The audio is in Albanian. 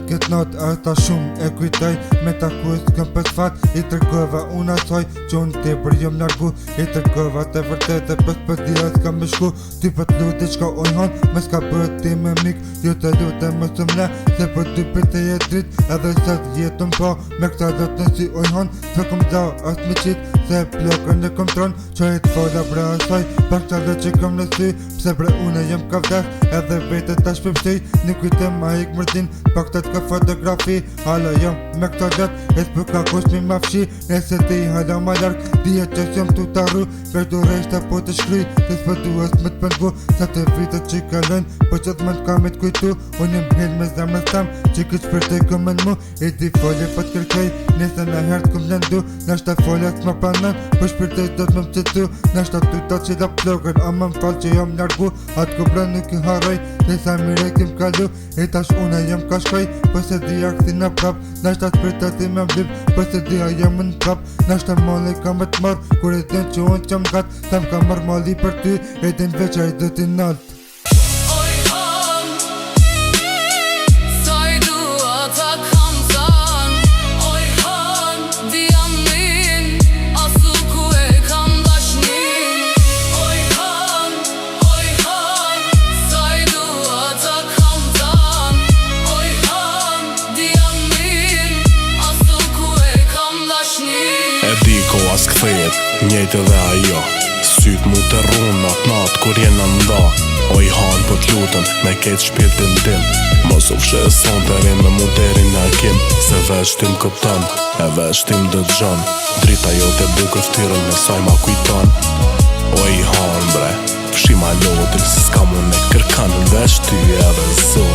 këtë not ata shumë e kujtoj. Me taku s'këm për s'fat, i tërgova unë asoj që unë te për jom largu. I tërgova të vërtet e pës për dira s'ka me shku. Ty për t'luti qka oj hon, me s'ka bët ti me mik. Jo të lutë më së mle, se për ty për të jetë drit. Edhe sët jetën po, me këta do të nësi oj hon. Se kom da as me qit, se plokën e kom tron. Qa e t'fola bre asoj, pak qa dhe që kom nësi. Pse bre une jem ka vdes, edhe vete ta shpipsej. Një kujtem ma ik mërdin, pak të t'ka fotografi. Hala jom me këta vet, e s'për ka kush mi ma fshi. Nese ti hala ma lark, dhije që s'jom t'u t'arru. Vesh du rejshta po të shkry, se s'për duhes me t'pëngu. Sa të vitet që kalën, po që t'mën t'ka me t'kujtu. Unë jem hel me zemrës tam, që këtë shpër të këmën mu. E ti folje po t'kërkej, nese në herë t'kum lëndu. Nashta folje s'ma pranon, po shpër të do t'më m'qetu. Nashta tu ta që da plogën, a më m'fall që jom largu. Atë kubra nuk i haroj, se sa mire kim kalu. E tash une jem ka shkoj, po se dhja këti në prap. Nashta t'prita ti me m'vip, po se dhja jem në prap. Nashta mali ka me t'marr, kur e din që unë qëm gat. Tam ka marr mali për ty, e din veqa i dhe ti nalt. Koha s'kthejet, njejtë edhe ajo. Syt mu të runat natë kur jena nda. O i hanë për t'lutën me ketë shpirtin tim. Mos u fshë e son të rinë me muterin e kim. Se veç tim këptan, e veç tim dëgjon. Drita jo të bukur ftyrën me saj ma kujton. O i hanë bre, fshi ma lotin si s'ka mu ne kërkan. Veç ty edhe zot.